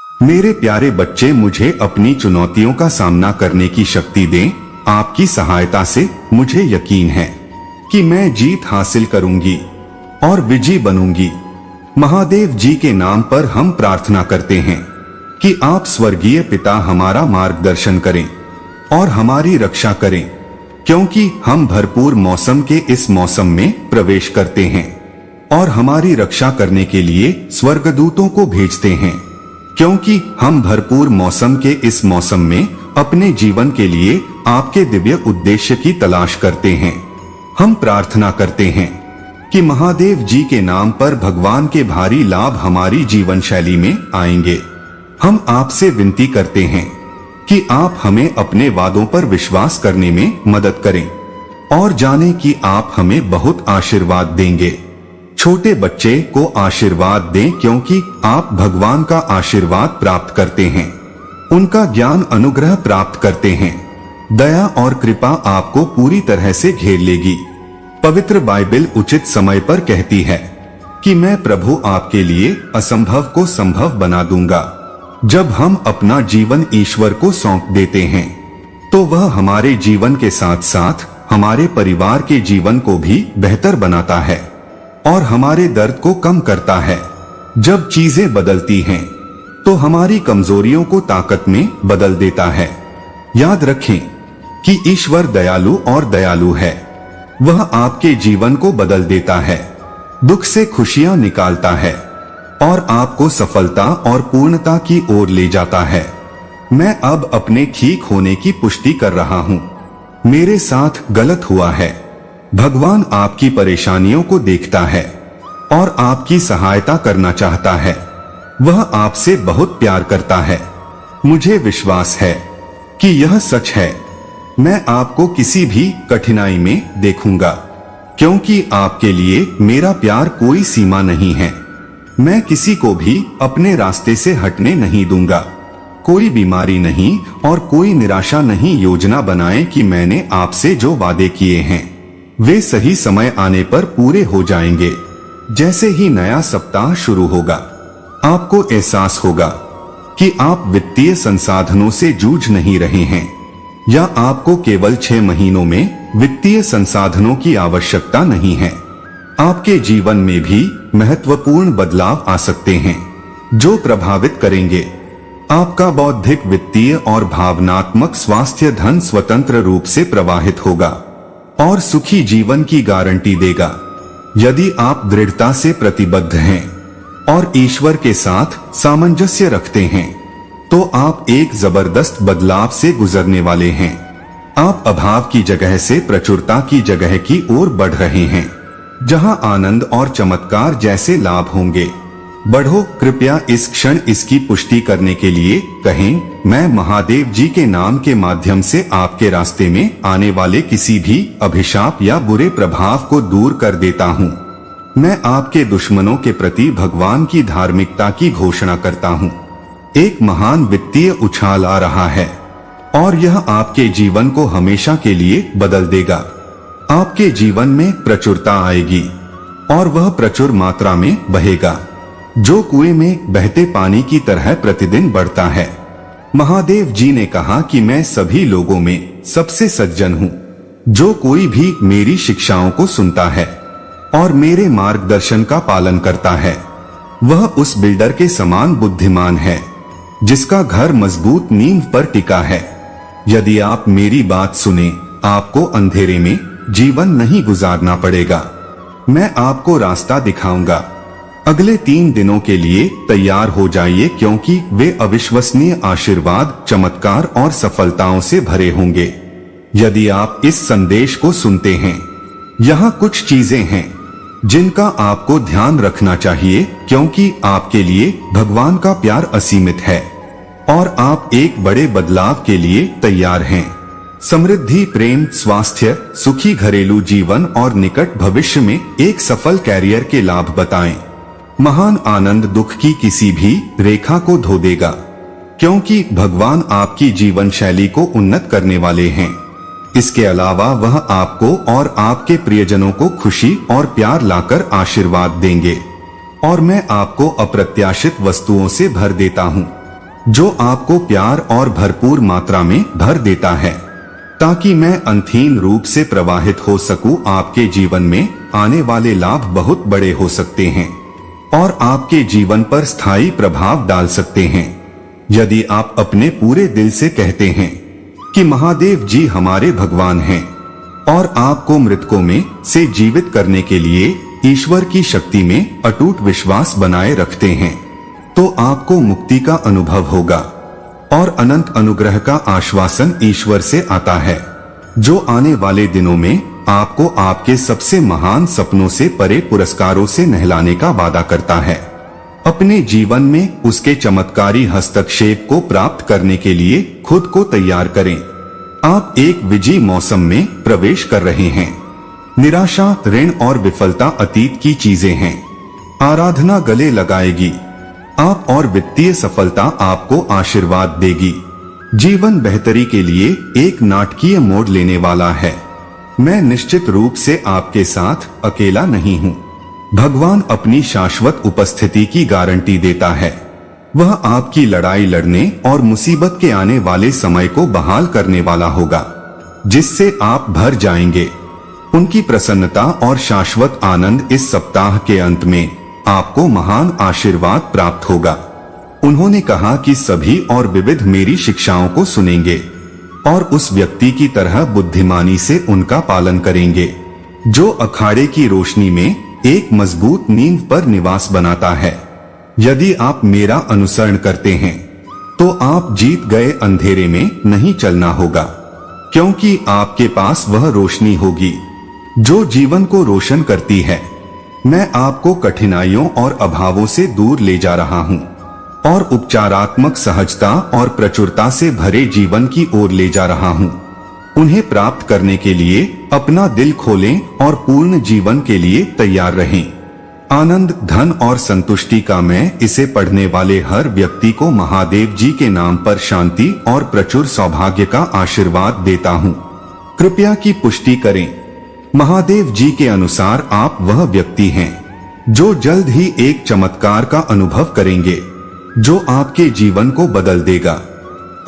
मेरे प्यारे बच्चे, मुझे अपनी चुनौतियों का सामना करने की शक्ति दें। आपकी सहायता से मुझे यकीन है कि मैं जीत हासिल करूंगी और विजयी बनूंगी। महादेव जी के नाम पर हम प्रार्थना करते हैं कि आप स्वर्गीय पिता हमारा मार्गदर्शन करें और हमारी रक्षा करें, क्योंकि हम भरपूर मौसम के इस मौसम में प्रवेश करते हैं और हमारी रक्षा करने के लिए स्वर्गदूतों को भेजते हैं, क्योंकि हम भरपूर मौसम के इस मौसम में अपने जीवन के लिए आपके दिव्य उद्देश्य की तलाश करते हैं। हम प्रार्थना करते हैं कि महादेव जी के नाम पर भगवान के भारी लाभ हमारी जीवन शैली में आएंगे। हम आपसे विनती करते हैं कि आप हमें अपने वादों पर विश्वास करने में मदद करें और जाने कि आप हमें बहुत आशीर्वाद देंगे। छोटे बच्चे को आशीर्वाद दें, क्योंकि आप भगवान का आशीर्वाद प्राप्त करते हैं, उनका ज्ञान अनुग्रह प्राप्त करते हैं। दया और कृपा आपको पूरी तरह से घेर लेगी। पवित्र बाइबल उचित समय पर कहती है कि मैं प्रभु आपके लिए असंभव को संभव बना दूंगा। जब हम अपना जीवन ईश्वर को सौंप देते हैं तो वह हमारे जीवन के साथ साथ हमारे परिवार के जीवन को भी बेहतर बनाता है और हमारे दर्द को कम करता है। जब चीजें बदलती हैं तो हमारी कमजोरियों को ताकत में बदल देता है। याद रखें कि ईश्वर दयालु और दयालु है। वह आपके जीवन को बदल देता है, दुख से खुशियां निकालता है और आपको सफलता और पूर्णता की ओर ले जाता है। मैं अब अपने ठीक होने की पुष्टि कर रहा हूँ। मेरे साथ गलत हुआ है। भगवान आपकी परेशानियों को देखता है और आपकी सहायता करना चाहता है। वह आपसे बहुत प्यार करता है। मुझे विश्वास है कि यह सच है। मैं आपको किसी भी कठिनाई में देखूंगा, क्योंकि आपके लिए मेरा प्यार कोई सीमा नहीं है। मैं किसी को भी अपने रास्ते से हटने नहीं दूंगा। कोई बीमारी नहीं और कोई निराशा नहीं। योजना बनाएं कि मैंने आपसे जो वादे किए हैं वे सही समय आने पर पूरे हो जाएंगे। जैसे ही नया सप्ताह शुरू होगा, आपको एहसास होगा कि आप वित्तीय संसाधनों से जूझ नहीं रहे हैं, या आपको केवल 6 महीनों में वित्तीय संसाधनों की आवश्यकता नहीं है। आपके जीवन में भी महत्वपूर्ण बदलाव आ सकते हैं जो प्रभावित करेंगे आपका बौद्धिक, वित्तीय और भावनात्मक स्वास्थ्य। धन स्वतंत्र रूप से प्रवाहित होगा और सुखी जीवन की गारंटी देगा। यदि आप दृढ़ता से प्रतिबद्ध हैं और ईश्वर के साथ सामंजस्य रखते हैं तो आप एक जबरदस्त बदलाव से गुजरने वाले हैं। आप अभाव की जगह से प्रचुरता की जगह की ओर बढ़ रहे हैं, जहां आनंद और चमत्कार जैसे लाभ होंगे। बढ़ो, कृपया इस क्षण इसकी पुष्टि करने के लिए कहें, मैं महादेव जी के नाम के माध्यम से आपके रास्ते में आने वाले किसी भी अभिशाप या बुरे प्रभाव को दूर कर देता हूँ। मैं आपके दुश्मनों के प्रति भगवान की धार्मिकता की घोषणा करता हूँ। एक महान वित्तीय उछाल आ रहा है और यह आपके जीवन को हमेशा के लिए बदल देगा। आपके जीवन में प्रचुरता आएगी और वह प्रचुर मात्रा में बहेगा, जो कुएं में बहते पानी की तरह प्रतिदिन बढ़ता है। महादेव जी ने कहा कि मैं सभी लोगों में सबसे सज्जन हूँ। जो कोई भी मेरी शिक्षाओं को सुनता है और मेरे मार्गदर्शन का पालन करता है, वह उस बिल्डर के समान बुद्धिमान है जिसका घर मजबूत नींव पर टिका है। यदि आप मेरी बात सुने, आपको अंधेरे में जीवन नहीं गुजारना पड़ेगा। मैं आपको रास्ता दिखाऊंगा। अगले 3 दिनों के लिए तैयार हो जाइए, क्योंकि वे अविश्वसनीय आशीर्वाद, चमत्कार और सफलताओं से भरे होंगे। यदि आप इस संदेश को सुनते हैं, यहाँ कुछ चीजें हैं जिनका आपको ध्यान रखना चाहिए, क्योंकि आपके लिए भगवान का प्यार असीमित है और आप एक बड़े बदलाव के लिए तैयार हैं। समृद्धि, प्रेम, स्वास्थ्य, सुखी घरेलू जीवन और निकट भविष्य में एक सफल कैरियर के लाभ बताएं। महान आनंद दुख की किसी भी रेखा को धो देगा, क्योंकि भगवान आपकी जीवन शैली को उन्नत करने वाले हैं। इसके अलावा वह आपको और आपके प्रियजनों को खुशी और प्यार लाकर आशीर्वाद देंगे और मैं आपको अप्रत्याशित वस्तुओं से भर देता हूँ। जो आपको प्यार और भरपूर मात्रा में भर देता है, ताकि मैं अंतहीन रूप से प्रवाहित हो सकूं। आपके जीवन में आने वाले लाभ बहुत बड़े हो सकते हैं और आपके जीवन पर स्थायी प्रभाव डाल सकते हैं, यदि आप अपने पूरे दिल से कहते हैं कि महादेव जी हमारे भगवान हैं और आपको मृतकों में से जीवित करने के लिए ईश्वर की शक्ति में अटूट विश्वास बनाए रखते हैं, तो आपको मुक्ति का अनुभव होगा और अनंत अनुग्रह का आश्वासन ईश्वर से आता है, जो आने वाले दिनों में आपको आपके सबसे महान सपनों से परे पुरस्कारों से नहलाने का वादा करता है। अपने जीवन में उसके चमत्कारी हस्तक्षेप को प्राप्त करने के लिए खुद को तैयार करें। आप एक विजयी मौसम में प्रवेश कर रहे हैं। निराशा, ऋण और विफलता अतीत की चीजें हैं। आराधना गले लगाएगी आप और वित्तीय सफलता आपको आशीर्वाद देगी। जीवन बेहतरी के लिए एक नाटकीय मोड़ लेने वाला है। मैं निश्चित रूप से आपके साथ अकेला नहीं हूँ। भगवान अपनी शाश्वत उपस्थिति की गारंटी देता है। वह आपकी लड़ाई लड़ने और मुसीबत के आने वाले समय को बहाल करने वाला होगा, जिससे आप भर जाएंगे। उनकी प्रसन्नता और शाश्वत आनंद इस सप्ताह के अंत में आपको महान आशीर्वाद प्राप्त होगा। उन्होंने कहा कि सभी और विविध मेरी शिक्षाओं को सुनेंगे और उस व्यक्ति की तरह बुद्धिमानी से उनका पालन करेंगे, जो अखाड़े की रोशनी में एक मजबूत नींव पर निवास बनाता है। यदि आप मेरा अनुसरण करते हैं, तो आप जीत गए अंधेरे में नहीं चलना होगा, क्योंकि आपके पास वह रोशनी होगी जो जीवन को रोशन करती है। मैं आपको कठिनाइयों और अभावों से दूर ले जा रहा हूँ और उपचारात्मक सहजता और प्रचुरता से भरे जीवन की ओर ले जा रहा हूँ। उन्हें प्राप्त करने के लिए अपना दिल खोलें और पूर्ण जीवन के लिए तैयार रहें। आनंद, धन और संतुष्टि का मैं इसे पढ़ने वाले हर व्यक्ति को महादेव जी के नाम पर शांति और प्रचुर सौभाग्य का आशीर्वाद देता हूँ। कृपया की पुष्टि करें। महादेव जी के अनुसार आप वह व्यक्ति हैं जो जल्द ही एक चमत्कार का अनुभव करेंगे, जो आपके जीवन को बदल देगा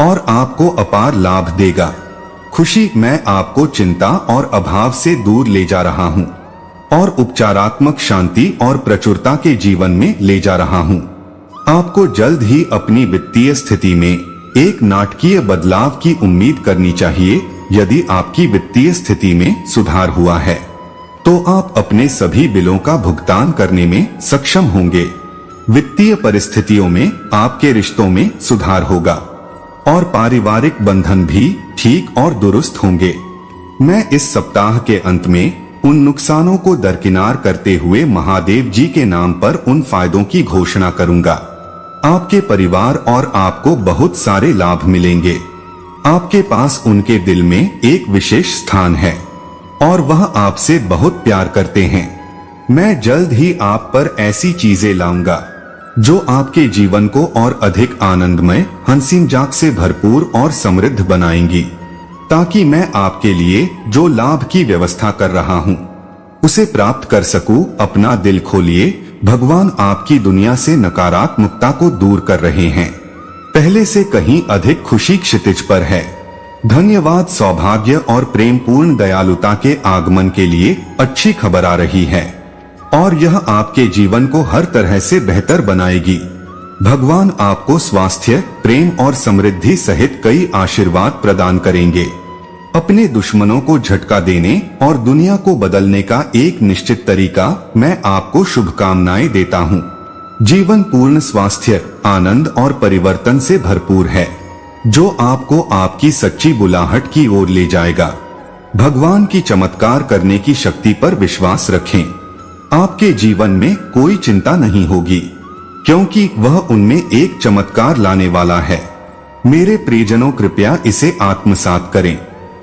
और आपको अपार लाभ देगा। खुशी, मैं आपको चिंता और अभाव से दूर ले जा रहा हूँ और उपचारात्मक शांति और प्रचुरता के जीवन में ले जा रहा हूँ। आपको जल्द ही अपनी वित्तीय स्थिति में एक नाटकीय बदलाव की उम्मीद करनी चाहिए। यदि आपकी वित्तीय स्थिति में सुधार हुआ है, तो आप अपने सभी बिलों का भुगतान करने में सक्षम होंगे। वित्तीय परिस्थितियों में आपके रिश्तों में सुधार होगा और पारिवारिक बंधन भी ठीक और दुरुस्त होंगे। मैं इस सप्ताह के अंत में उन नुकसानों को दरकिनार करते हुए महादेव जी के नाम पर उन फायदों की घोषणा करूंगा। आपके परिवार और आपको बहुत सारे लाभ मिलेंगे। आपके पास उनके दिल में एक विशेष स्थान है और वह आपसे बहुत प्यार करते हैं। मैं जल्द ही आप पर ऐसी चीजें लाऊंगा जो आपके जीवन को और अधिक आनंदमय, हंसी-मजाक से भरपूर और समृद्ध बनाएंगी, ताकि मैं आपके लिए जो लाभ की व्यवस्था कर रहा हूँ उसे प्राप्त कर सकूं। अपना दिल खोलिए। भगवान आपकी दुनिया से नकारात्मकता को दूर कर रहे हैं। पहले से कहीं अधिक खुशी क्षितिज पर है। धन्यवाद। सौभाग्य और प्रेम पूर्ण दयालुता के आगमन के लिए अच्छी खबर आ रही है और यह आपके जीवन को हर तरह से बेहतर बनाएगी। भगवान आपको स्वास्थ्य, प्रेम और समृद्धि सहित कई आशीर्वाद प्रदान करेंगे। अपने दुश्मनों को झटका देने और दुनिया को बदलने का एक निश्चित तरीका मैं आपको शुभकामनाएं देता हूँ। जीवन पूर्ण स्वास्थ्य, आनंद और परिवर्तन से भरपूर है, जो आपको आपकी सच्ची बुलाहट की ओर ले जाएगा। भगवान की चमत्कार करने की शक्ति पर विश्वास रखें। आपके जीवन में कोई चिंता नहीं होगी, क्योंकि वह उनमें एक चमत्कार लाने वाला है। मेरे प्रियजनों, कृपया इसे आत्मसात करें।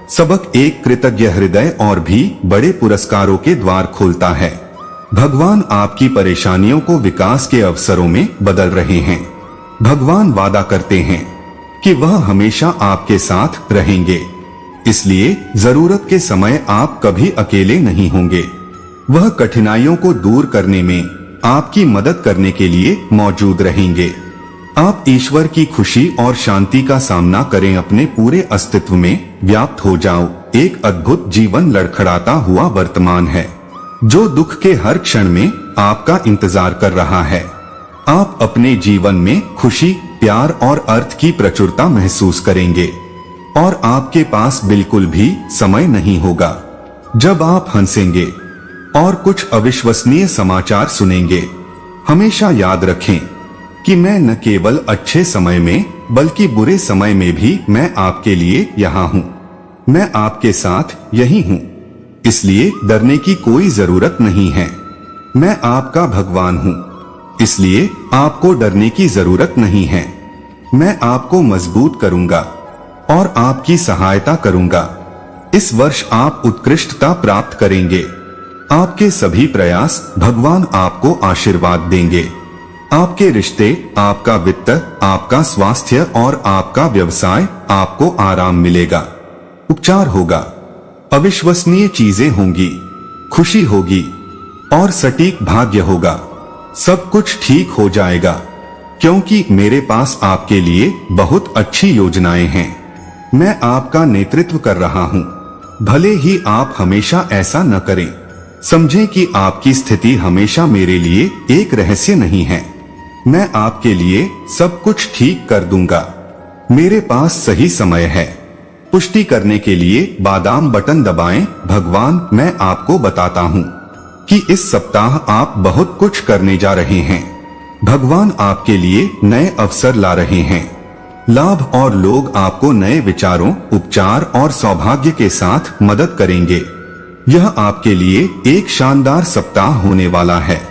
सबक एक कृतज्ञ हृदय और भी बड़े पुरस्कारों के द्वार खोलता है। भगवान आपकी परेशानियों को विकास के अवसरों में बदल रहे हैं। भगवान वादा करते हैं कि वह हमेशा आपके साथ रहेंगे, इसलिए जरूरत के समय आप कभी अकेले नहीं होंगे। वह कठिनाइयों को दूर करने में आपकी मदद करने के लिए मौजूद रहेंगे। आप ईश्वर की खुशी और शांति का सामना करें, अपने पूरे अस्तित्व में व्याप्त हो जाओ। एक अद्भुत जीवन लड़खड़ाता हुआ वर्तमान है जो दुख के हर क्षण में आपका इंतजार कर रहा है। आप अपने जीवन में खुशी, प्यार और अर्थ की प्रचुरता महसूस करेंगे और आपके पास बिल्कुल भी समय नहीं होगा जब आप हंसेंगे और कुछ अविश्वसनीय समाचार सुनेंगे। हमेशा याद रखें कि मैं न केवल अच्छे समय में बल्कि बुरे समय में भी मैं आपके लिए यहाँ हूँ। मैं आपके साथ यही हूँ, इसलिए डरने की कोई जरूरत नहीं है। मैं आपका भगवान हूँ, इसलिए आपको डरने की जरूरत नहीं है। मैं आपको मजबूत करूंगा और आपकी सहायता करूंगा। इस वर्ष आप उत्कृष्टता प्राप्त करेंगे। आपके सभी प्रयास भगवान आपको आशीर्वाद देंगे। आपके रिश्ते, आपका वित्त, आपका स्वास्थ्य और आपका व्यवसाय, आपको आराम मिलेगा। उपचार होगा, अविश्वसनीय चीजें होंगी, खुशी होगी और सटीक भाग्य होगा। सब कुछ ठीक हो जाएगा क्योंकि मेरे पास आपके लिए बहुत अच्छी योजनाएं हैं। मैं आपका नेतृत्व कर रहा हूँ। भले ही आप हमेशा ऐसा न करें, समझें कि आपकी स्थिति हमेशा मेरे लिए एक रहस्य नहीं है। मैं आपके लिए सब कुछ ठीक कर दूंगा। मेरे पास सही समय है। पुष्टि करने के लिए बादाम बटन दबाएं। भगवान, मैं आपको बताता हूँ कि इस सप्ताह आप बहुत कुछ करने जा रहे हैं। भगवान आपके लिए नए अवसर ला रहे हैं। लाभ और लोग आपको नए विचारों, उपचार और सौभाग्य के साथ मदद करेंगे। यह आपके लिए एक शानदार सप्ताह होने वाला है।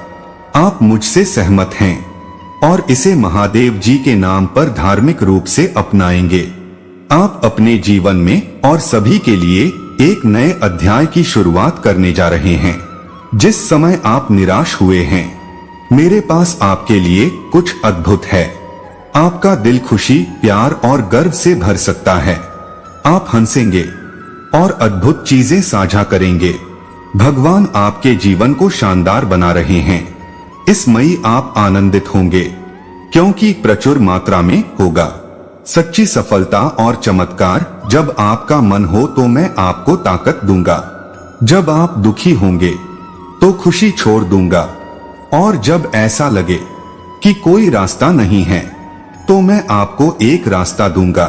आप मुझसे सहमत हैं और इसे महादेव जी के नाम पर धार्मिक रूप से अपनाएंगे। आप अपने जीवन में और सभी के लिए एक नए अध्याय की शुरुआत करने जा रहे हैं। जिस समय आप निराश हुए हैं, मेरे पास आपके लिए कुछ अद्भुत है। आपका दिल खुशी, प्यार और गर्व से भर सकता है। आप हंसेंगे और अद्भुत चीजें साझा करेंगे। भगवान आपके जीवन को शानदार बना रहे हैं। इस मई आप आनंदित होंगे क्योंकि प्रचुर मात्रा में होगा सच्ची सफलता और चमत्कार। जब आपका मन हो तो मैं आपको ताकत दूंगा। जब आप दुखी होंगे तो खुशी छोड़ दूंगा और जब ऐसा लगे कि कोई रास्ता नहीं है तो मैं आपको एक रास्ता दूंगा।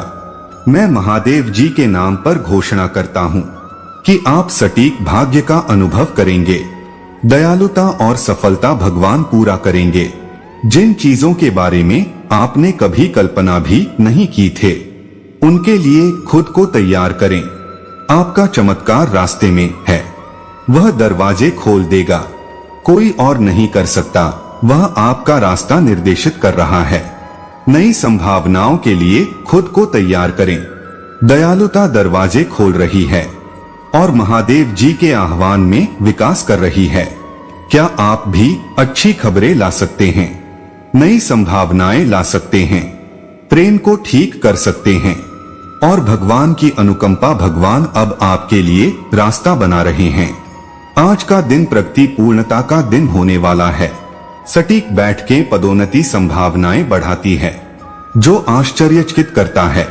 मैं महादेव जी के नाम पर घोषणा करता हूँ कि आप सटीक भाग्य का अनुभव करेंगे। दयालुता और सफलता भगवान पूरा करेंगे। जिन चीजों के बारे में आपने कभी कल्पना भी नहीं की थे, उनके लिए खुद को तैयार करें। आपका चमत्कार रास्ते में है। वह दरवाजे खोल देगा। कोई और नहीं कर सकता। वह आपका रास्ता निर्देशित कर रहा है। नई संभावनाओं के लिए खुद को तैयार करें। दयालुता दरवाजे खोल रही है और महादेव जी के आह्वान में विकास कर रही है। क्या आप भी अच्छी खबरें ला सकते हैं? नई संभावनाएं ला सकते हैं। प्रेम को ठीक कर सकते हैं और भगवान की अनुकंपा। भगवान अब आपके लिए रास्ता बना रहे हैं। आज का दिन प्रगति पूर्णता का दिन होने वाला है। सटीक बैठकें पदोन्नति संभावनाएं बढ़ाती है जो आश्चर्यचकित करता है।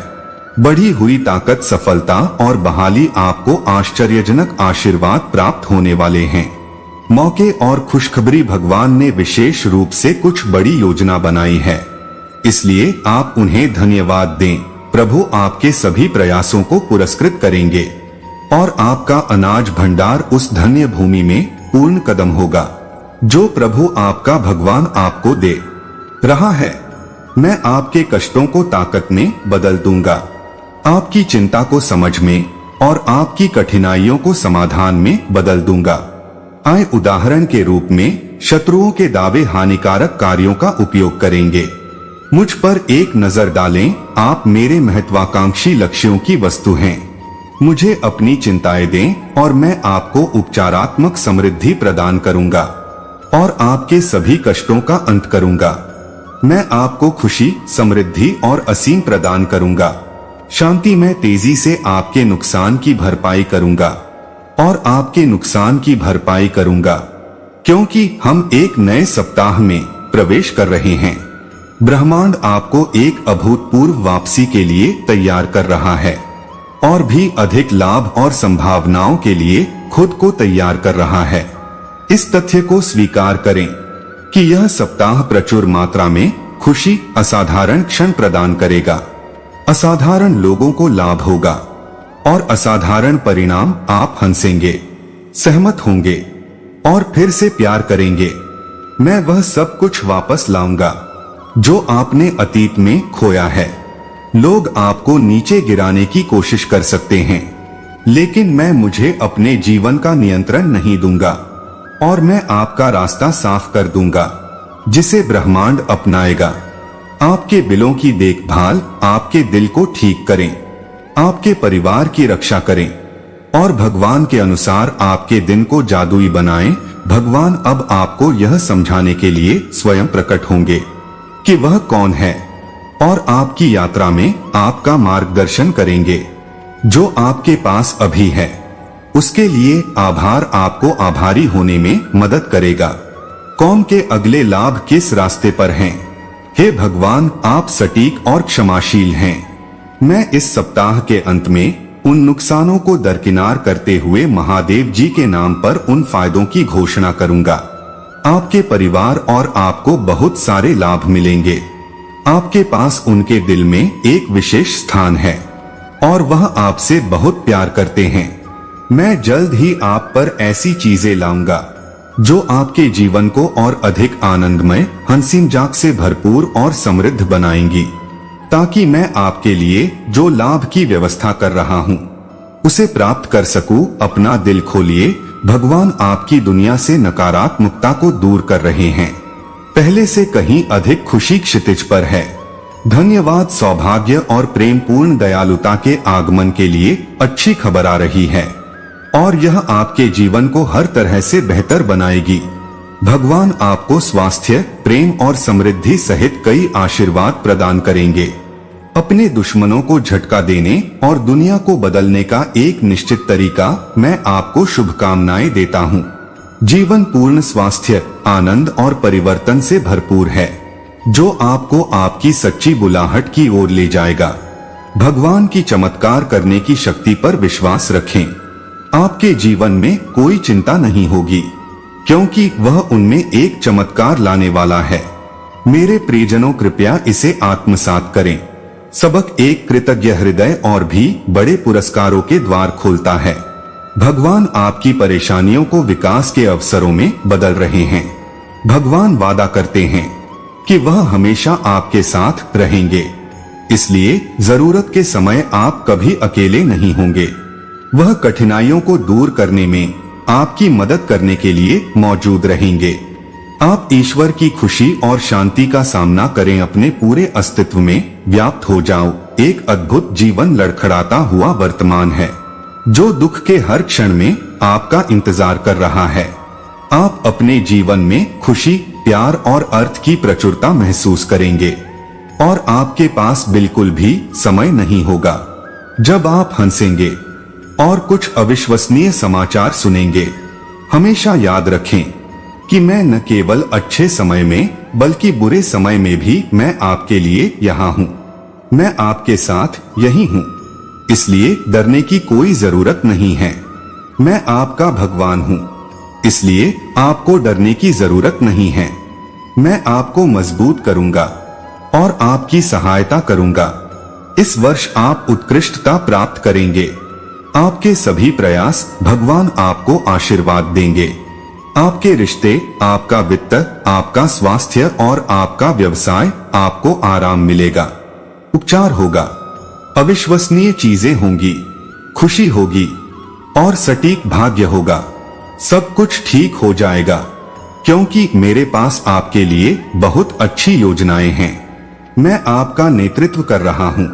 बढ़ी हुई ताकत, सफलता और बहाली। आपको आश्चर्यजनक आशीर्वाद प्राप्त होने वाले हैं। मौके और खुशखबरी। भगवान ने विशेष रूप से कुछ बड़ी योजना बनाई है, इसलिए आप उन्हें धन्यवाद दें। प्रभु आपके सभी प्रयासों को पुरस्कृत करेंगे और आपका अनाज भंडार उस धन्य भूमि में पूर्ण कदम होगा जो प्रभु आपका भगवान आपको दे रहा है। मैं आपके कष्टों को ताकत में बदल दूंगा, आपकी चिंता को समझ में और आपकी कठिनाइयों को समाधान में बदल दूंगा। आए उदाहरण के रूप में शत्रुओं के दावे हानिकारक कार्यों का उपयोग करेंगे। मुझ पर एक नजर डालें। आप मेरे महत्वाकांक्षी लक्ष्यों की वस्तु हैं। मुझे अपनी चिंताएं दें और मैं आपको उपचारात्मक समृद्धि प्रदान करूंगा और आपके सभी कष्टों का अंत करूंगा। मैं आपको खुशी, समृद्धि और असीम प्रदान करूंगा। शांति में तेजी से आपके नुकसान की भरपाई करूंगा और आपके नुकसान की भरपाई करूंगा क्योंकि हम एक नए सप्ताह में प्रवेश कर रहे हैं। ब्रह्मांड आपको एक अभूतपूर्व वापसी के लिए तैयार कर रहा है और भी अधिक लाभ और संभावनाओं के लिए खुद को तैयार कर रहा है। इस तथ्य को स्वीकार करें कि यह सप्ताह प्रचुर मात्रा में खुशी, असाधारण क्षण प्रदान करेगा। असाधारण लोगों को लाभ होगा और असाधारण परिणाम। आप हंसेंगे, सहमत होंगे और फिर से प्यार करेंगे। मैं वह सब कुछ वापस लाऊंगा जो आपने अतीत में खोया है। लोग आपको नीचे गिराने की कोशिश कर सकते हैं, लेकिन मैं मुझे अपने जीवन का नियंत्रण नहीं दूंगा और मैं आपका रास्ता साफ कर दूंगा जिसे ब्रह्मांड अपनाएगा। आपके बिलों की देखभाल, आपके दिल को ठीक करें, आपके परिवार की रक्षा करें और भगवान के अनुसार आपके दिन को जादुई बनाएं। भगवान अब आपको यह समझाने के लिए स्वयं प्रकट होंगे कि वह कौन है और आपकी यात्रा में आपका मार्गदर्शन करेंगे। जो आपके पास अभी है उसके लिए आभार आपको आभारी होने में मदद करेगा। कौन के अगले लाभ किस रास्ते पर हैं? हे भगवान, आप सटीक और क्षमाशील हैं। मैं इस सप्ताह के अंत में उन नुकसानों को दरकिनार करते हुए महादेव जी के नाम पर उन फायदों की घोषणा करूंगा। आपके परिवार और आपको बहुत सारे लाभ मिलेंगे। आपके पास उनके दिल में एक विशेष स्थान है और वह आपसे बहुत प्यार करते हैं। मैं जल्द ही आप पर ऐसी चीजें लाऊंगा जो आपके जीवन को और अधिक आनंदमय, हंसी मजाक से भरपूर और समृद्ध बनाएंगी, ताकि मैं आपके लिए जो लाभ की व्यवस्था कर रहा हूँ उसे प्राप्त कर सकूं। अपना दिल खोलिए, भगवान आपकी दुनिया से नकारात्मकता को दूर कर रहे हैं। पहले से कहीं अधिक खुशी क्षितिज पर है। धन्यवाद। सौभाग्य और प्रेम पूर्ण दयालुता के आगमन के लिए अच्छी खबर आ रही है और यह आपके जीवन को हर तरह से बेहतर बनाएगी। भगवान आपको स्वास्थ्य, प्रेम और समृद्धि सहित कई आशीर्वाद प्रदान करेंगे। अपने दुश्मनों को झटका देने और दुनिया को बदलने का एक निश्चित तरीका मैं आपको शुभकामनाएं देता हूँ। जीवन पूर्ण स्वास्थ्य, आनंद और परिवर्तन से भरपूर है, जो आपको आपकी सच्ची बुलाहट की ओर ले जाएगा। भगवान की चमत्कार करने की शक्ति पर विश्वास रखें। आपके जीवन में कोई चिंता नहीं होगी, क्योंकि वह उनमें एक चमत्कार लाने वाला है। मेरे प्रियजनों, कृपया इसे आत्मसात करें। सबक एक कृतज्ञ हृदय और भी बड़े पुरस्कारों के द्वार खोलता है। भगवान आपकी परेशानियों को विकास के अवसरों में बदल रहे हैं। भगवान वादा करते हैं कि वह हमेशा आपके साथ रहेंगे, इसलिए जरूरत के समय आप कभी अकेले नहीं होंगे। वह कठिनाइयों को दूर करने में आपकी मदद करने के लिए मौजूद रहेंगे। आप ईश्वर की खुशी और शांति का सामना करें, अपने पूरे अस्तित्व में व्याप्त हो जाओ। एक अद्भुत जीवन लड़खड़ाता हुआ वर्तमान है, जो दुख के हर क्षण में आपका इंतजार कर रहा है। आप अपने जीवन में खुशी, प्यार और अर्थ की प्रचुरता महसूस करेंगे और आपके पास बिल्कुल भी समय नहीं होगा जब आप हंसेंगे और कुछ अविश्वसनीय समाचार सुनेंगे। हमेशा याद रखें कि मैं न केवल अच्छे समय में बल्कि बुरे समय में भी मैं आपके लिए यहाँ हूँ। मैं आपके साथ यही हूँ, इसलिए डरने की कोई जरूरत नहीं है। मैं आपका भगवान हूँ, इसलिए आपको डरने की जरूरत नहीं है। मैं आपको मजबूत करूंगा और आपकी सहायता करूंगा। इस वर्ष आप उत्कृष्टता प्राप्त करेंगे। आपके सभी प्रयास भगवान आपको आशीर्वाद देंगे। आपके रिश्ते, आपका वित्त, आपका स्वास्थ्य और आपका व्यवसाय, आपको आराम मिलेगा। उपचार होगा, अविश्वसनीय चीजें होंगी, खुशी होगी और सटीक भाग्य होगा। सब कुछ ठीक हो जाएगा, क्योंकि मेरे पास आपके लिए बहुत अच्छी योजनाएं हैं। मैं आपका नेतृत्व कर रहा हूँ,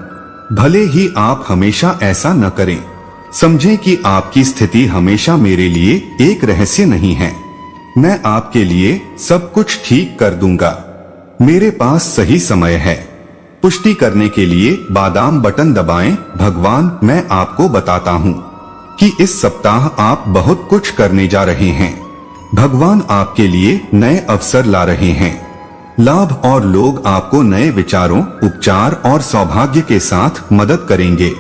भले ही आप हमेशा ऐसा न करें। समझें कि आपकी स्थिति हमेशा मेरे लिए एक रहस्य नहीं है। मैं आपके लिए सब कुछ ठीक कर दूंगा। मेरे पास सही समय है। पुष्टि करने के लिए बादाम बटन दबाएं। भगवान, मैं आपको बताता हूँ कि इस सप्ताह आप बहुत कुछ करने जा रहे हैं। भगवान आपके लिए नए अवसर ला रहे हैं। लाभ और लोग आपको नए विचारों, उपचार और सौभाग्य के साथ मदद करेंगे।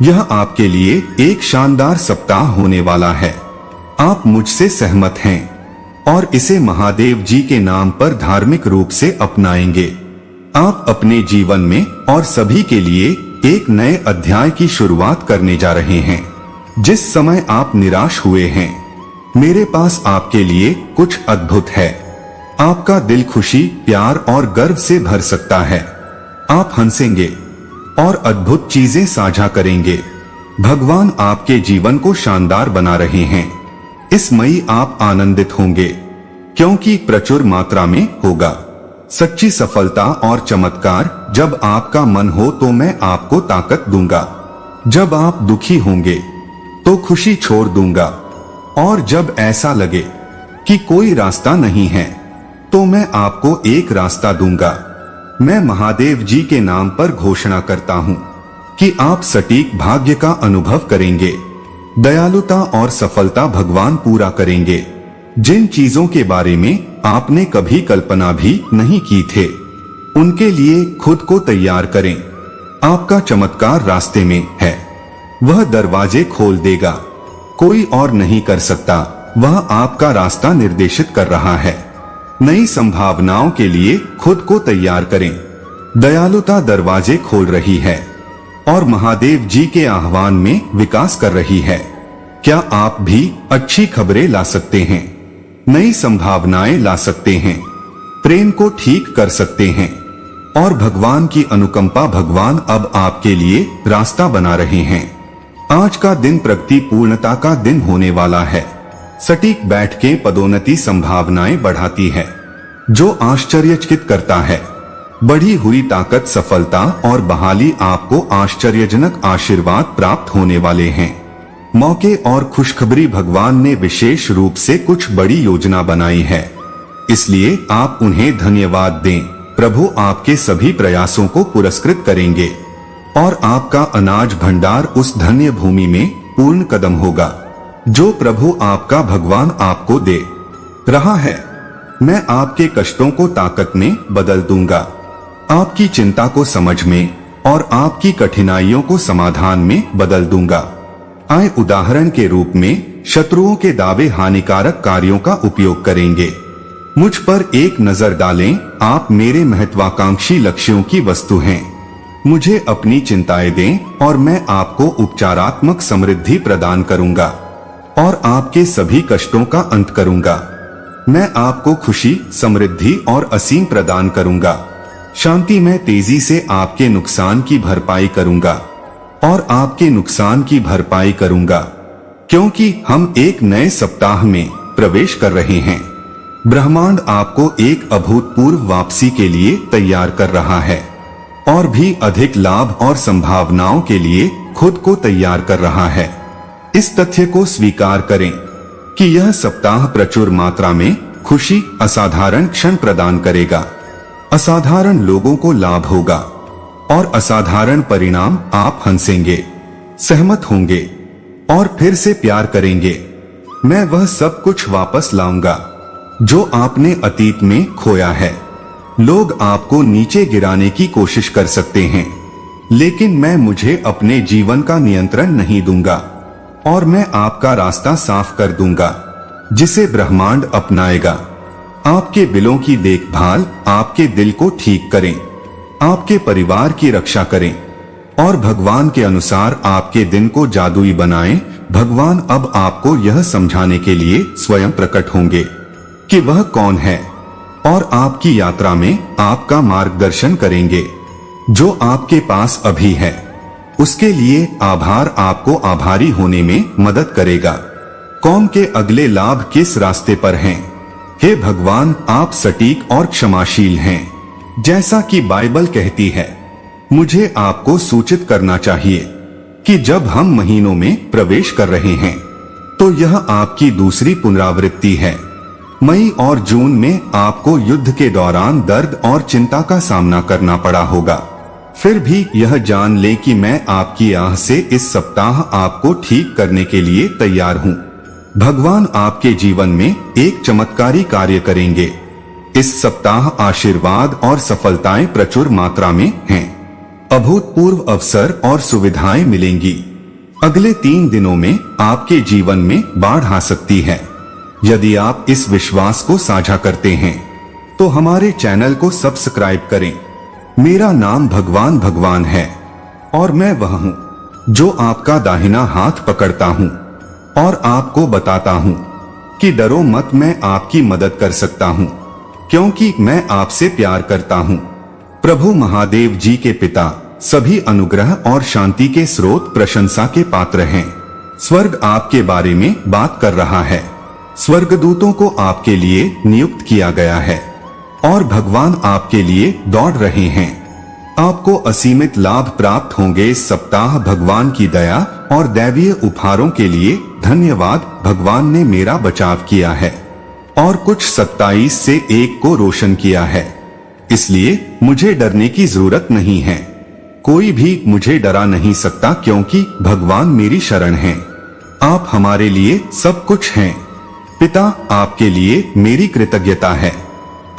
यह आपके लिए एक शानदार सप्ताह होने वाला है। आप मुझसे सहमत हैं और इसे महादेव जी के नाम पर धार्मिक रूप से अपनाएंगे। आप अपने जीवन में और सभी के लिए एक नए अध्याय की शुरुआत करने जा रहे हैं। जिस समय आप निराश हुए हैं, मेरे पास आपके लिए कुछ अद्भुत है। आपका दिल खुशी, प्यार और गर्व से भर सकता है। आप हंसेंगे और अद्भुत चीजें साझा करेंगे। भगवान आपके जीवन को शानदार बना रहे हैं। इस मई आप आनंदित होंगे क्योंकि प्रचुर मात्रा में होगा। सच्ची सफलता और चमत्कार। जब आपका मन हो तो मैं आपको ताकत दूंगा। जब आप दुखी होंगे तो खुशी छोड़ दूंगा, और जब ऐसा लगे कि कोई रास्ता नहीं है तो मैं आपको एक रास्ता दूंगा। मैं महादेव जी के नाम पर घोषणा करता हूँ कि आप सटीक भाग्य का अनुभव करेंगे। दयालुता और सफलता भगवान पूरा करेंगे। जिन चीजों के बारे में आपने कभी कल्पना भी नहीं की थे, उनके लिए खुद को तैयार करें। आपका चमत्कार रास्ते में है। वह दरवाजे खोल देगा। कोई और नहीं कर सकता। वह आपका रास्ता निर्देशित कर रहा है। नई संभावनाओं के लिए खुद को तैयार करें। दयालुता दरवाजे खोल रही है और महादेव जी के आह्वान में विकास कर रही है। क्या आप भी अच्छी खबरें ला सकते हैं? नई संभावनाएं ला सकते हैं। प्रेम को ठीक कर सकते हैं और भगवान की अनुकंपा। भगवान अब आपके लिए रास्ता बना रहे हैं। आज का दिन प्रगति पूर्णता का दिन होने वाला है। सटीक बैठकें पदोन्नति संभावनाएं बढ़ाती है, जो आश्चर्यचकित करता है। बढ़ी हुई ताकत, सफलता और बहाली। आपको आश्चर्यजनक आशीर्वाद प्राप्त होने वाले हैं। मौके और खुशखबरी। भगवान ने विशेष रूप से कुछ बड़ी योजना बनाई है, इसलिए आप उन्हें धन्यवाद दें। प्रभु आपके सभी प्रयासों को पुरस्कृत करेंगे और आपका अनाज भंडार उस धन्य भूमि में पूर्ण कदम होगा जो प्रभु आपका भगवान आपको दे रहा है। मैं आपके कष्टों को ताकत में बदल दूंगा, आपकी चिंता को समझ में और आपकी कठिनाइयों को समाधान में बदल दूंगा। आए उदाहरण के रूप में शत्रुओं के दावे हानिकारक कार्यों का उपयोग करेंगे। मुझ पर एक नजर डालें। आप मेरे महत्वाकांक्षी लक्ष्यों की वस्तु हैं। मुझे अपनी चिंताएं दें और मैं आपको उपचारात्मक समृद्धि प्रदान करूंगा और आपके सभी कष्टों का अंत करूंगा। मैं आपको खुशी, समृद्धि और असीम प्रदान करूंगा। शांति। मैं तेजी से आपके नुकसान की भरपाई करूंगा और आपके नुकसान की भरपाई करूंगा, क्योंकि हम एक नए सप्ताह में प्रवेश कर रहे हैं। ब्रह्मांड आपको एक अभूतपूर्व वापसी के लिए तैयार कर रहा है और भी अधिक लाभ और संभावनाओं के लिए खुद को तैयार कर रहा है। इस तथ्य को स्वीकार करें कि यह सप्ताह प्रचुर मात्रा में खुशी, असाधारण क्षण प्रदान करेगा। असाधारण लोगों को लाभ होगा और असाधारण परिणाम। आप हंसेंगे, सहमत होंगे और फिर से प्यार करेंगे। मैं वह सब कुछ वापस लाऊंगा जो आपने अतीत में खोया है। लोग आपको नीचे गिराने की कोशिश कर सकते हैं, लेकिन मैं मुझे अपने जीवन का नियंत्रण नहीं दूंगा और मैं आपका रास्ता साफ कर दूंगा, जिसे ब्रह्मांड अपनाएगा। आपके बिलों की देखभाल, आपके दिल को ठीक करें, आपके परिवार की रक्षा करें और भगवान के अनुसार आपके दिन को जादुई बनाएं। भगवान अब आपको यह समझाने के लिए स्वयं प्रकट होंगे कि वह कौन है और आपकी यात्रा में आपका मार्गदर्शन करेंगे। जो आपके पास अभी है, उसके लिए आभार आपको आभारी होने में मदद करेगा। कौन के अगले लाभ किस रास्ते पर हैं? हे भगवान, आप सटीक और क्षमाशील हैं, जैसा कि बाइबल कहती है। मुझे आपको सूचित करना चाहिए कि जब हम महीनों में प्रवेश कर रहे हैं तो यह आपकी दूसरी पुनरावृत्ति है। मई और जून में आपको युद्ध के दौरान दर्द और चिंता का सामना करना पड़ा होगा। फिर भी यह जान ले कि मैं आपकी आह से इस सप्ताह आपको ठीक करने के लिए तैयार हूँ। भगवान आपके जीवन में एक चमत्कारी कार्य करेंगे। इस सप्ताह आशीर्वाद और सफलताएं प्रचुर मात्रा में हैं। अभूतपूर्व अवसर और सुविधाएं मिलेंगी। अगले 3 दिनों में आपके जीवन में बाढ़ आ सकती है। यदि आप इस विश्वास को साझा करते हैं तो हमारे चैनल को सब्सक्राइब करें। मेरा नाम भगवान है और मैं वह हूँ जो आपका दाहिना हाथ पकड़ता हूँ और आपको बताता हूँ कि डरो मत, मैं आपकी मदद कर सकता हूँ क्योंकि मैं आपसे प्यार करता हूँ। प्रभु महादेव जी के पिता सभी अनुग्रह और शांति के स्रोत प्रशंसा के पात्र हैं। स्वर्ग आपके बारे में बात कर रहा है। स्वर्गदूतों को आपके लिए नियुक्त किया गया है और भगवान आपके लिए दौड़ रहे हैं। आपको असीमित लाभ प्राप्त होंगे। इस सप्ताह भगवान की दया और दैवीय उपहारों के लिए धन्यवाद। भगवान ने मेरा बचाव किया है और कुछ 27 से 1 को रोशन किया है, इसलिए मुझे डरने की जरूरत नहीं है। कोई भी मुझे डरा नहीं सकता क्योंकि भगवान मेरी शरण है। आप हमारे लिए सब कुछ हैं। पिता, आपके लिए मेरी कृतज्ञता है।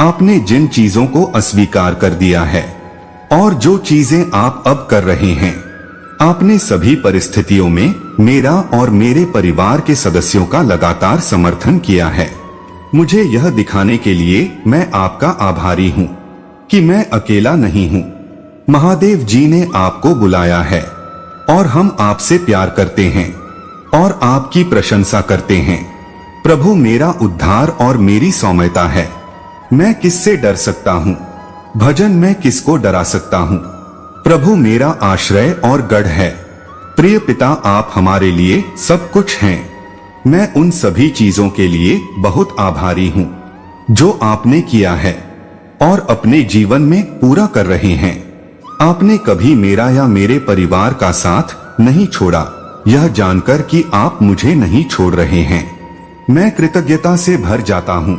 आपने जिन चीजों को अस्वीकार कर दिया है और जो चीजें आप अब कर रहे हैं, आपने सभी परिस्थितियों में मेरा और मेरे परिवार के सदस्यों का लगातार समर्थन किया है। मुझे यह दिखाने के लिए मैं आपका आभारी हूँ कि मैं अकेला नहीं हूँ। महादेव जी ने आपको बुलाया है और हम आपसे प्यार करते हैं और आपकी प्रशंसा करते हैं। प्रभु मेरा उद्धार और मेरी सौम्यता है। मैं किससे डर सकता हूँ? भजन में किसको डरा सकता हूँ? प्रभु मेरा आश्रय और गढ़ है। प्रिय पिता, आप हमारे लिए सब कुछ हैं। मैं उन सभी चीजों के लिए बहुत आभारी हूँ जो आपने किया है और अपने जीवन में पूरा कर रहे हैं। आपने कभी मेरा या मेरे परिवार का साथ नहीं छोड़ा, यह जानकर कि आप मुझे नहीं छोड़ रहे हैं। मैं कृतज्ञता से भर जाता हूँ।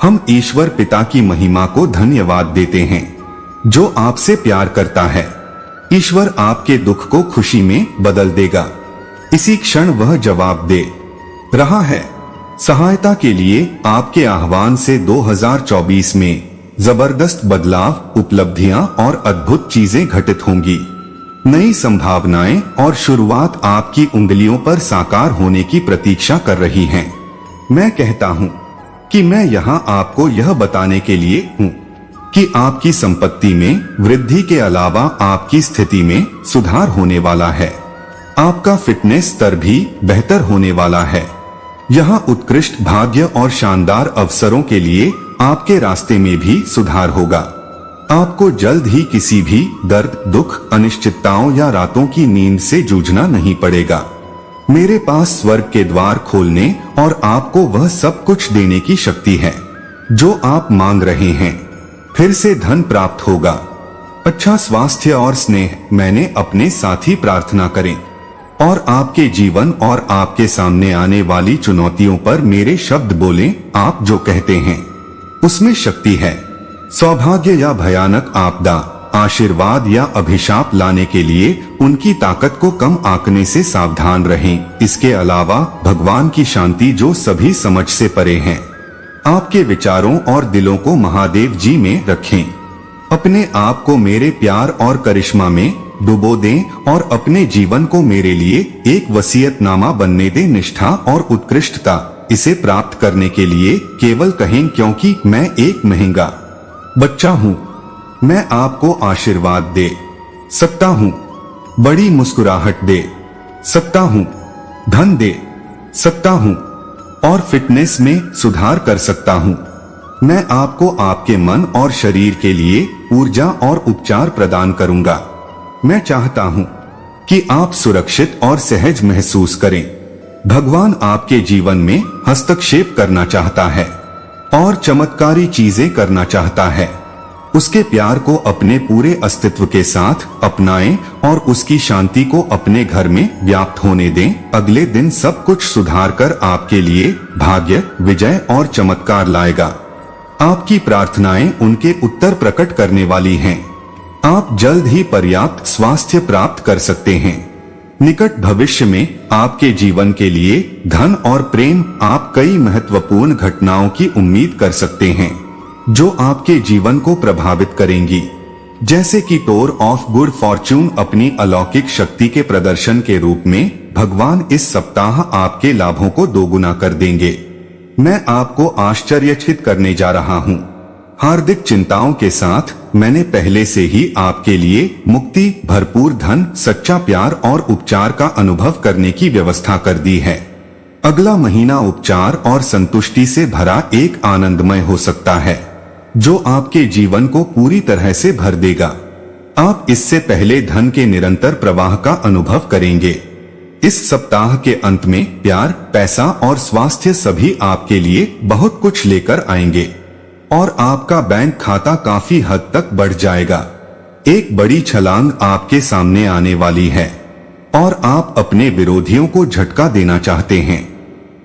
हम ईश्वर पिता की महिमा को धन्यवाद देते हैं जो आपसे प्यार करता है। ईश्वर आपके दुख को खुशी में बदल देगा। इसी क्षण वह जवाब दे रहा है। सहायता के लिए आपके आह्वान से 2024 में जबरदस्त बदलाव, उपलब्धियां और अद्भुत चीजें घटित होंगी। नई संभावनाएं और शुरुआत आपकी उंगलियों पर साकार होने की प्रतीक्षा कर रही हैं। मैं कहता हूं कि मैं यहां आपको यह बताने के लिए हूं कि आपकी संपत्ति में वृद्धि के अलावा आपकी स्थिति में सुधार होने वाला है। आपका फिटनेस स्तर भी बेहतर होने वाला है। यहाँ उत्कृष्ट भाग्य और शानदार अवसरों के लिए आपके रास्ते में भी सुधार होगा। आपको जल्द ही किसी भी दर्द, दुख, अनिश्चितताओं या रातों की नींद से जूझना नहीं पड़ेगा। मेरे पास स्वर्ग के द्वार खोलने और आपको वह सब कुछ देने की शक्ति है जो आप मांग रहे हैं। फिर से धन प्राप्त होगा, अच्छा स्वास्थ्य और स्नेह। मैंने अपने साथी प्रार्थना करें और आपके जीवन और आपके सामने आने वाली चुनौतियों पर मेरे शब्द बोलें। आप जो कहते हैं उसमें शक्ति है। सौभाग्य या भयानक आपदा, आशीर्वाद या अभिशाप लाने के लिए उनकी ताकत को कम आंकने से सावधान रहें। इसके अलावा भगवान की शांति जो सभी समझ से परे है। आपके विचारों और दिलों को महादेव जी में रखें। अपने आप को मेरे प्यार और करिश्मा में डुबो दें और अपने जीवन को मेरे लिए एक वसीयतनामा बनने दें। निष्ठा और उत्कृष्टता, इसे प्राप्त करने के लिए केवल कहें क्योंकि मैं एक महंगा बच्चा हूँ। मैं आपको आशीर्वाद दे सकता हूँ, बड़ी मुस्कुराहट दे सकता हूँ, धन दे सकता हूँ और फिटनेस में सुधार कर सकता हूँ। मैं आपको आपके मन और शरीर के लिए ऊर्जा और उपचार प्रदान करूंगा। मैं चाहता हूँ कि आप सुरक्षित और सहज महसूस करें। भगवान आपके जीवन में हस्तक्षेप करना चाहता है और चमत्कारी चीजें करना चाहता है। उसके प्यार को अपने पूरे अस्तित्व के साथ अपनाएं और उसकी शांति को अपने घर में व्याप्त होने दें। अगले दिन सब कुछ सुधार कर आपके लिए भाग्य, विजय और चमत्कार लाएगा। आपकी प्रार्थनाएं उनके उत्तर प्रकट करने वाली हैं। आप जल्द ही पर्याप्त स्वास्थ्य प्राप्त कर सकते हैं। निकट भविष्य में आपके जीवन के लिए धन और प्रेम, आप कई महत्वपूर्ण घटनाओं की उम्मीद कर सकते हैं। जो आपके जीवन को प्रभावित करेंगी, जैसे कि टोर ऑफ गुड फॉर्च्यून अपनी अलौकिक शक्ति के प्रदर्शन के रूप में भगवान इस सप्ताह आपके लाभों को दोगुना कर देंगे। मैं आपको आश्चर्यचकित करने जा रहा हूँ। हार्दिक चिंताओं के साथ मैंने पहले से ही आपके लिए मुक्ति, भरपूर धन, सच्चा प्यार और उपचार का अनुभव करने की व्यवस्था कर दी है। अगला महीना उपचार और संतुष्टि से भरा एक आनंदमय हो सकता है, जो आपके जीवन को पूरी तरह से भर देगा। आप इससे पहले धन के निरंतर प्रवाह का अनुभव करेंगे। इस सप्ताह के अंत में प्यार, पैसा और स्वास्थ्य सभी आपके लिए बहुत कुछ लेकर आएंगे और आपका बैंक खाता काफी हद तक बढ़ जाएगा। एक बड़ी छलांग आपके सामने आने वाली है और आप अपने विरोधियों को झटका देना चाहते हैं।